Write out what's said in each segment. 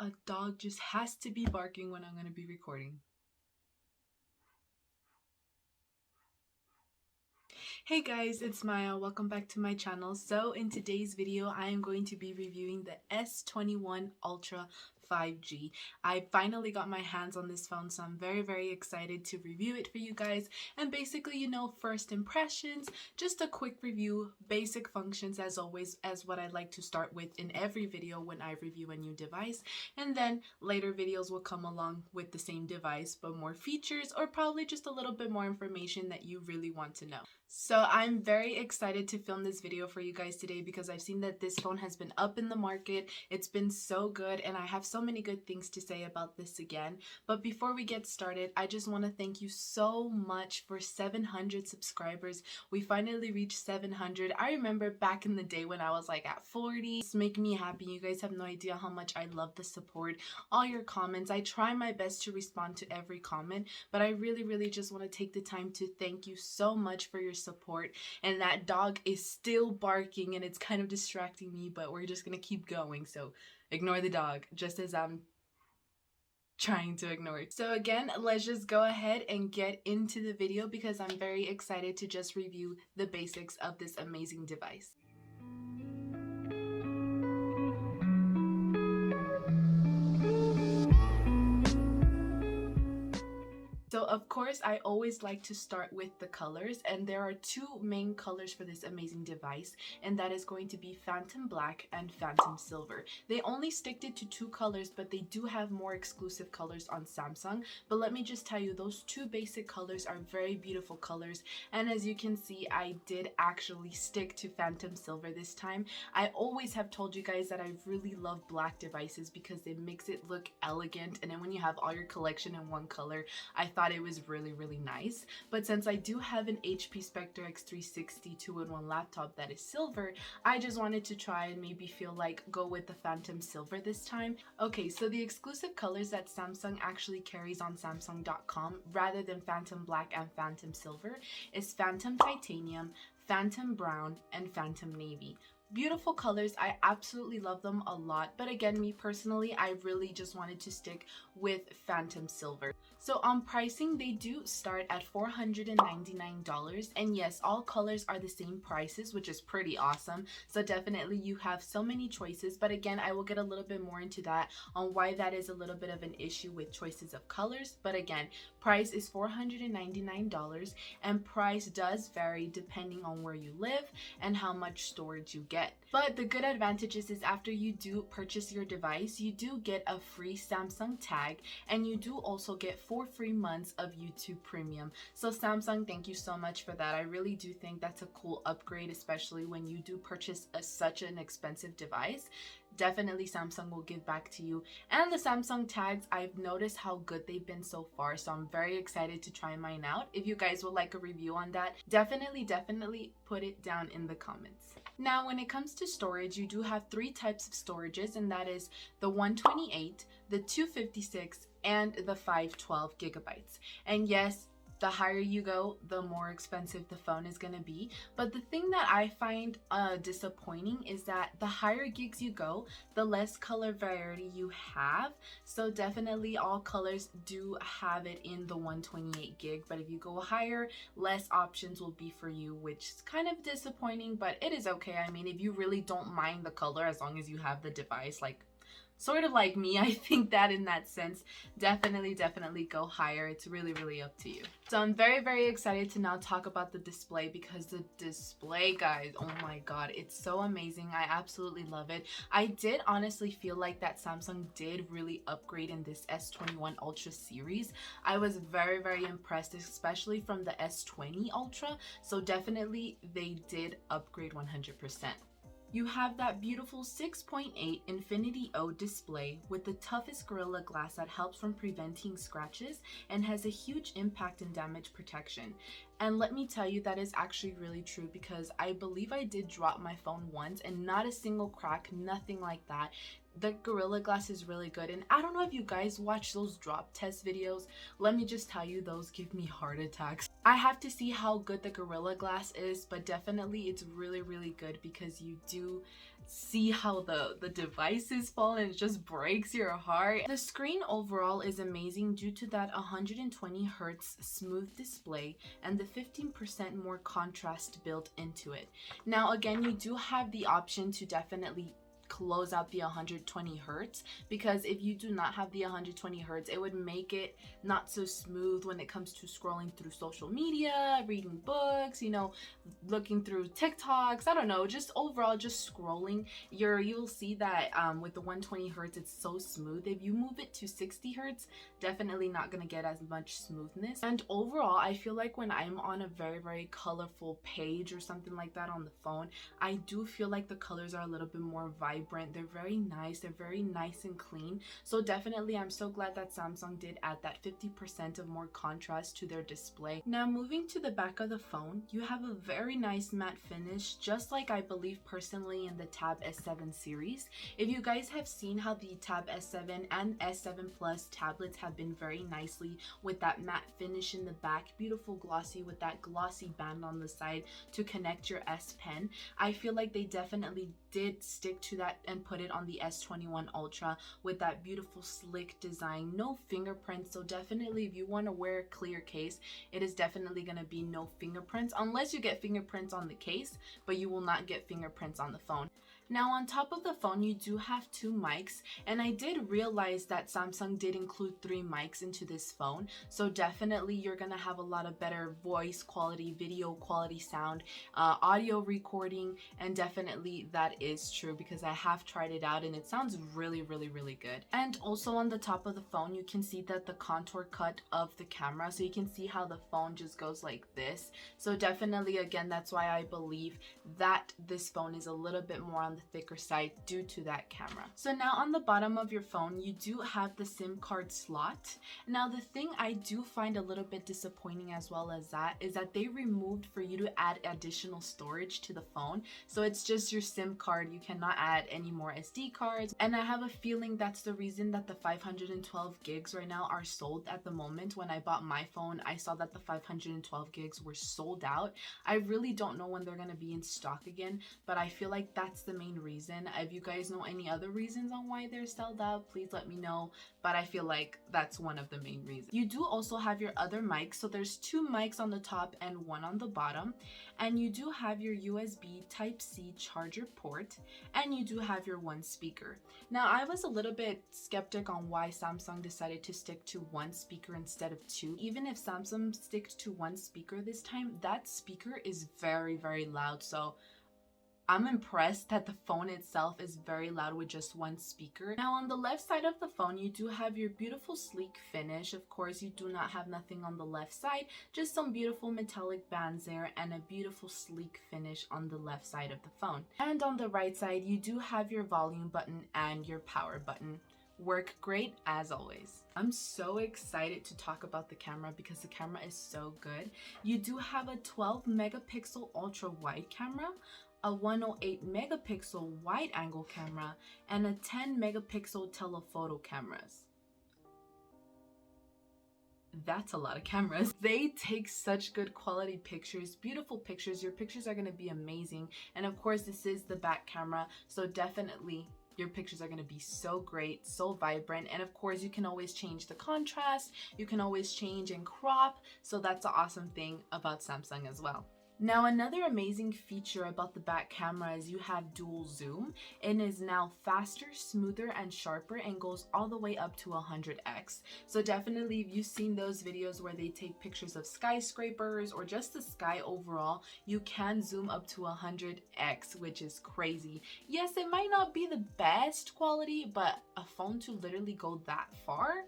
A dog just has to be barking when I'm going to be recording. Hey guys, it's Maya. Welcome back to my channel. So in today's video, I am going to be reviewing the S21 Ultra 5G. I finally got my hands on this phone, so I'm very excited to review it for you guys. And basically, you know, first impressions, just a quick review, basic functions as always, as what I like to start with in every video when I review a new device. And then later videos will come along with the same device, but more features or probably just a little bit more information that you really want to know. So I'm very excited to film this video for you guys today because I've seen that this phone has been up in the market. It's been so good and I have so many good things to say about this again. But before we get started, I just want to thank you so much for 700 subscribers. We finally reached 700. I remember back in the day when I was like at 40. It's making me happy. You guys have no idea how much I love the support, all your comments. I try my best to respond to every comment, but I really just want to take the time to thank you so much for your support. And that dog is still barking and it's kind of distracting me, but we're just gonna keep going, so ignore the dog just as I'm trying to ignore it. So again, let's just go ahead and get into the video because I'm very excited to just review the basics of this amazing device. So of course, I always like to start with the colors, and there are two main colors for this amazing device, and that is going to be Phantom Black and Phantom Silver. They only stick it to two colors, but they do have more exclusive colors on Samsung. But let me just tell you, those two basic colors are very beautiful colors, and as you can see, I did actually stick to Phantom Silver this time. I always have told you guys that I really love black devices because it makes it look elegant, and then when you have all your collection in one color, I thought it was really nice. But since I do have an HP Spectre X360 2-in-1 laptop that is silver, I just wanted to try and maybe feel like go with the Phantom Silver this time. Okay, so the exclusive colors that Samsung actually carries on Samsung.com rather than Phantom Black and Phantom Silver is Phantom Titanium, Phantom Brown, and Phantom Navy. Beautiful colors. I absolutely love them a lot, but again, me personally, I really just wanted to stick with Phantom Silver. So on pricing, they do start at $499, and yes, all colors are the same prices, which is pretty awesome. So definitely you have so many choices, but again, I will get a little bit more into that on why that is a little bit of an issue with choices of colors. But again, price is $499, and price does vary depending on where you live and how much storage you get. But the good advantages is after you do purchase your device, you do get a free Samsung tag, and you do also get 4 free months of YouTube Premium. So Samsung, thank you so much for that. I really do think that's a cool upgrade, especially when you do purchase such an expensive device. Definitely Samsung will give back to you. And the Samsung tags, I've noticed how good they've been so far, so I'm very excited to try mine out. If you guys would like a review on that, definitely put it down in the comments. Now, when it comes to storage, you do have 3 types of storages, and that is the 128, the 256, and the 512 gigabytes. And yes, the higher you go, the more expensive the phone is going to be. But the thing that I find disappointing is that the higher gigs you go, the less color variety you have. So definitely all colors do have it in the 128 gig, but if you go higher, less options will be for you, which is kind of disappointing, but it is okay. I mean, if you really don't mind the color, as long as you have the device, like sort of like me, I think that in that sense, definitely go higher. It's really up to you. So I'm very excited to now talk about the display, because the display, guys, oh my god, it's so amazing. I absolutely love it. I did honestly feel like that Samsung did really upgrade in this S21 Ultra series. I was very impressed, especially from the S20 Ultra. So definitely they did upgrade 100%. You have that beautiful 6.8 Infinity O display with the toughest Gorilla Glass that helps from preventing scratches and has a huge impact and damage protection. And let me tell you, that is actually really true, because I believe I did drop my phone once and not a single crack, nothing like that. the Gorilla Glass is really good. And I don't know if you guys watch those drop test videos. Let me just tell you, those give me heart attacks. I have to see how good the Gorilla Glass is, but definitely it's really, really good because you do see how the devices fall and it just breaks your heart. The screen overall is amazing due to that 120 hertz smooth display and the 15% more contrast built into it. Now again, you do have the option to definitely close out the 120 hertz, because if you do not have the 120 hertz, it would make it not so smooth when it comes to scrolling through social media, reading books, you know, looking through TikToks, I don't know, just overall just scrolling. You'll see that with the 120 hertz it's so smooth. If you move it to 60 hertz, definitely not gonna get as much smoothness. And overall, I feel like when I'm on a very, very colorful page or something like that on the phone, I do feel like the colors are a little bit more vibrant. They're very nice. They're very nice and clean. So definitely, I'm so glad that Samsung did add that 50% of more contrast to their display. Now moving to the back of the phone, you have a very nice matte finish, just like I believe personally in the Tab S7 series. If you guys have seen how the Tab S7 and S7 Plus tablets have been very nicely with that matte finish in the back, beautiful glossy with that glossy band on the side to connect your S Pen, I feel like they definitely did stick to that and put it on the S21 Ultra with that beautiful slick design, no fingerprints. So definitely if you want to wear a clear case, it is definitely going to be no fingerprints, unless you get fingerprints on the case, but you will not get fingerprints on the phone. Now on top of the phone, you do have two mics, and I did realize that Samsung did include 3 mics into this phone, so definitely you're gonna have a lot of better voice quality, video quality, sound, audio recording, and definitely that is true because I have tried it out and it sounds really, really, really good. And also on the top of the phone, you can see that the contour cut of the camera, so you can see how the phone just goes like this. So definitely, again, that's why I believe that this phone is a little bit more on the thicker side due to that camera. So now on the bottom of your phone, you do have the SIM card slot. Now the thing I do find a little bit disappointing as well as that is that they removed for you to add additional storage to the phone. So it's just your SIM card. You cannot add any more SD cards. And I have a feeling that's the reason that the 512 gigs right now are sold at the moment. When I bought my phone, I saw that the 512 gigs were sold out. I really don't know when they're going to be in stock again, but I feel like that's the main reason. If you guys know any other reasons on why they're sold out, please let me know, but I feel like that's one of the main reasons. You do also have your other mics, so there's 2 mics on the top and 1 on the bottom, and you do have your USB Type-C charger port, and you do have your 1 speaker. Now I was a little bit skeptic on why Samsung decided to stick to 1 speaker instead of 2. Even if Samsung sticks to 1 speaker this time, that speaker is very, very loud, so I'm impressed that the phone itself is very loud with just 1 speaker. Now on the left side of the phone, you do have your beautiful sleek finish. Of course, you do not have nothing on the left side, just some beautiful metallic bands there and a beautiful sleek finish on the left side of the phone. And on the right side, you do have your volume button and your power button. Work great as always. I'm so excited to talk about the camera because the camera is so good. You do have a 12 megapixel ultra wide camera, a 108 megapixel wide angle camera, and a 10 megapixel telephoto cameras. That's a lot of cameras. They take such good quality pictures, beautiful pictures. Your pictures are going to be amazing. And of course, this is the back camera, so definitely your pictures are going to be so great, so vibrant. And of course, you can always change the contrast. You can always change and crop. So that's an awesome thing about Samsung as well. Now, another amazing feature about the back camera is you have dual zoom. It is now faster, smoother, and sharper and goes all the way up to 100x. So definitely, if you've seen those videos where they take pictures of skyscrapers or just the sky overall, you can zoom up to 100x, which is crazy. Yes, it might not be the best quality, but a phone to literally go that far,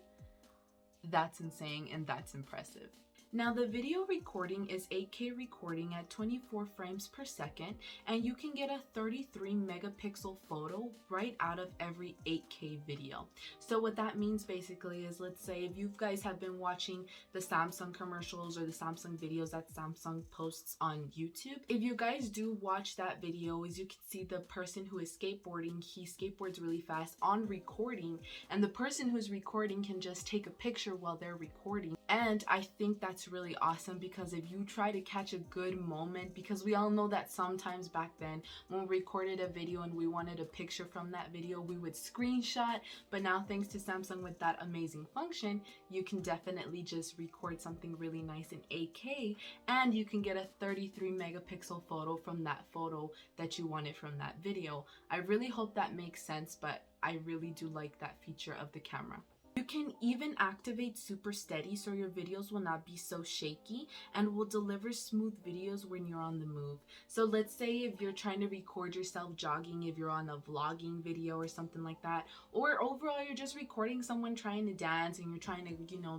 that's insane and that's impressive. Now the video recording is 8K recording at 24 frames per second, and you can get a 33 megapixel photo right out of every 8K video. So what that means basically is, let's say if you guys have been watching the Samsung commercials or the Samsung videos that Samsung posts on YouTube, if you guys do watch that video, as you can see the person who is skateboarding, he skateboards really fast on recording, and the person who's recording can just take a picture while they're recording. And I think that's really awesome, because if you try to catch a good moment, because we all know that sometimes back then when we recorded a video and we wanted a picture from that video, we would screenshot, but now thanks to Samsung with that amazing function, you can definitely just record something really nice in 8K, and you can get a 33 megapixel photo from that photo that you wanted from that video. I really hope that makes sense, but I really do like that feature of the camera. You can even activate super steady so your videos will not be so shaky and will deliver smooth videos when you're on the move. So let's say if you're trying to record yourself jogging, if you're on a vlogging video or something like that, or overall you're just recording someone trying to dance and you're trying to,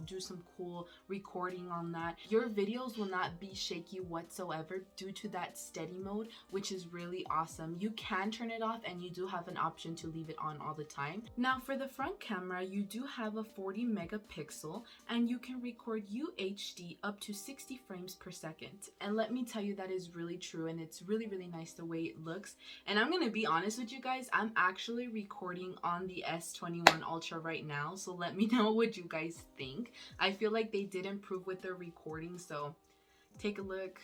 do some cool recording on that, your videos will not be shaky whatsoever due to that steady mode, which is really awesome. You can turn it off and you do have an option to leave it on all the time. Now for the front camera, you do have a 40 megapixel and you can record UHD up to 60 frames per second. And let me tell you, that is really true, and it's really nice the way it looks. And I'm gonna be honest with you guys, I'm actually recording on the S21 Ultra right now, so let me know what you guys think. I feel like they did improve with their recording, so take a look.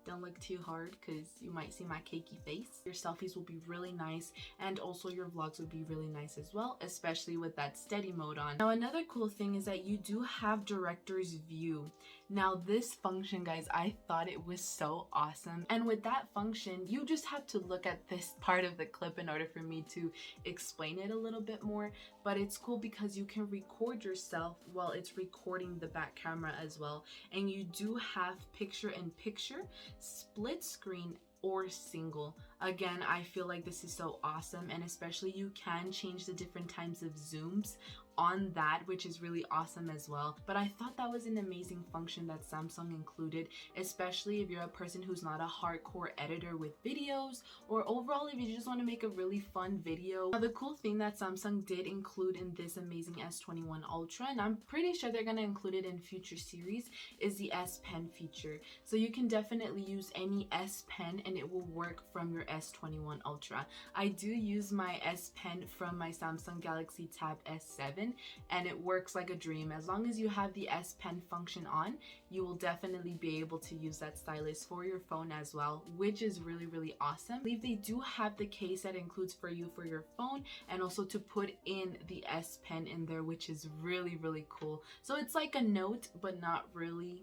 Don't look too hard because you might see my cakey face. Your selfies will be really nice, and also your vlogs will be really nice as well, especially with that steady mode on. Now another cool thing is that you do have director's view. Now this function, guys, I thought it was so awesome, and with that function you just have to look at this part of the clip in order for me to explain it a little bit more. But it's cool because you can record yourself while it's recording the back camera as well, and you do have picture-in-picture, split screen, or single. Again, I feel like this is so awesome, and especially you can change the different types of zooms on that, which is really awesome as well. But I thought that was an amazing function that Samsung included, especially if you're a person who's not a hardcore editor with videos, or overall if you just want to make a really fun video. Now the cool thing that Samsung did include in this amazing S21 Ultra, and I'm pretty sure they're going to include it in future series, is the S Pen feature. So you can definitely use any S Pen and it will work from your S21 Ultra. I do use my S Pen from my Samsung Galaxy Tab S7, and it works like a dream. As long as you have the S Pen function on, you will definitely be able to use that stylus for your phone as well, which is really awesome. I believe they do have the case that includes for you for your phone, and also to put in the S Pen in there, which is really cool. So it's like a note, but not really,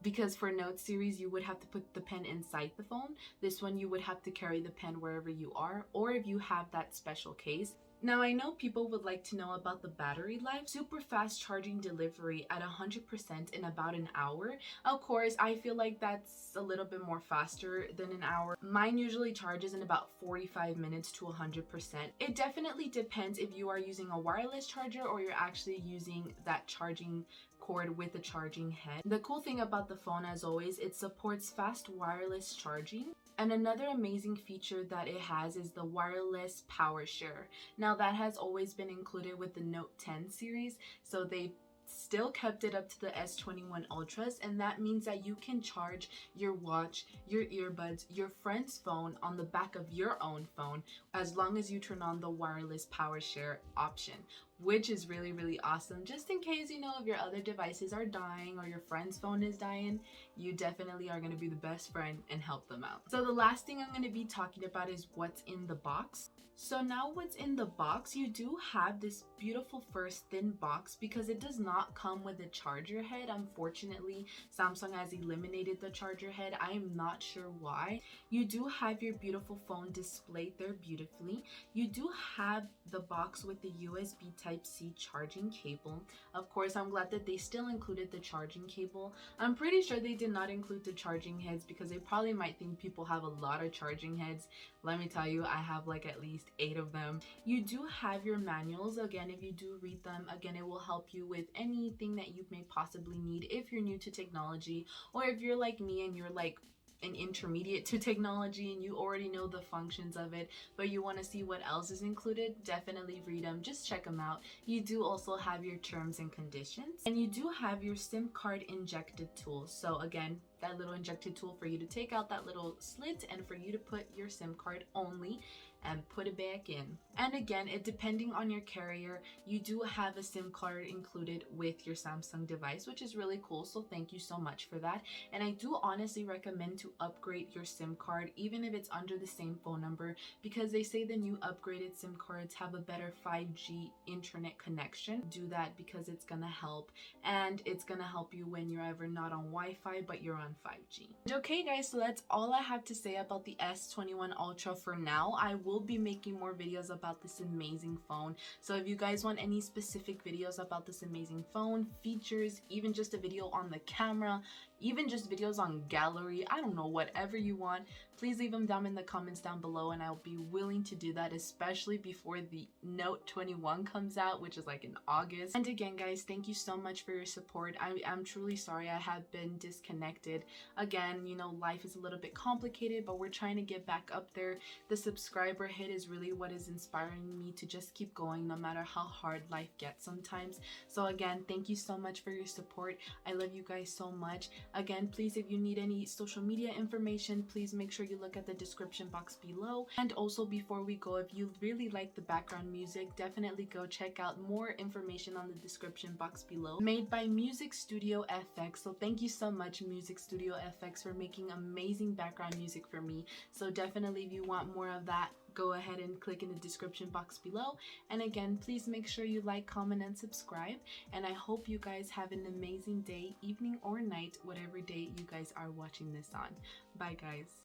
because for Note series you would have to put the pen inside the phone. This one you would have to carry the pen wherever you are, or if you have that special case. Now I know people would like to know about the battery life. Super fast charging delivery at 100% in about an hour. Of course, I feel like that's a little bit more faster than an hour. Mine usually charges in about 45 minutes to 100%. It definitely depends if you are using a wireless charger or you're actually using that charging cord with a charging head. The cool thing about the phone, as always, it supports fast wireless charging. And another amazing feature that it has is the wireless power share. Now that has always been included with the Note 10 series, so they still kept it up to the S21 Ultras, and that means that you can charge your watch, your earbuds, your friend's phone on the back of your own phone, as long as you turn on the wireless power share option, which is really awesome. Just in case, if your other devices are dying or your friend's phone is dying, you definitely are going to be the best friend and help them out. So the last thing I'm going to be talking about is what's in the box. So now what's in the box, you do have this beautiful first thin box, because it does not come with a charger head. Unfortunately, Samsung has eliminated the charger head. I am not sure why. You do have your beautiful phone displayed there beautifully. You do have the box with the USB Type Type-C charging cable. Of course, I'm glad that they still included the charging cable. I'm pretty sure they did not include the charging heads because they probably might think people have a lot of charging heads. Let me tell you, I have like at least 8 of them. You do have your manuals. Again, if you do read them, again, it will help you with anything that you may possibly need if you're new to technology, or if you're like me and you're like an intermediate to technology and you already know the functions of it, but you want to see what else is included. Definitely read them, just check them out. You do also have your terms and conditions, and you do have your SIM card injected tool. So again, that little injected tool for you to take out that little slit and for you to put your SIM card only and put it back in. And again, it depending on your carrier, you do have a SIM card included with your Samsung device, which is really cool. So thank you so much for that. And I do honestly recommend to upgrade your SIM card, even if it's under the same phone number, because they say the new upgraded SIM cards have a better 5G internet connection. Do that because it's gonna help, and it's gonna help you when you're ever not on Wi-Fi but you're on 5G. Okay guys, so that's all I have to say about the S21 Ultra for now. I will be making more videos about this amazing phone, so if you guys want any specific videos about this amazing phone, features, even just a video on the camera, even just videos on gallery, I don't know, whatever you want, please leave them down in the comments down below and I'll be willing to do that, especially before the Note 21 comes out, which is like in August. And again guys, thank you so much for your support. I'm truly sorry I have been disconnected. Again, you know, life is a little bit complicated, but we're trying to get back up there. The subscriber hit is really what is inspiring me to just keep going no matter how hard life gets sometimes. So again, thank you so much for your support. I love you guys so much. Again, please, if you need any social media information, please make sure you look at the description box below. And also, before we go, if you really like the background music, definitely go check out more information on the description box below, made by Music Studio FX. So thank you so much, Music Studio FX, for making amazing background music for me. So definitely, if you want more of that, go ahead and click in the description box below. And again, please make sure you like, comment, and subscribe. And I hope you guys have an amazing day, evening, or night, whatever day you guys are watching this on. Bye guys.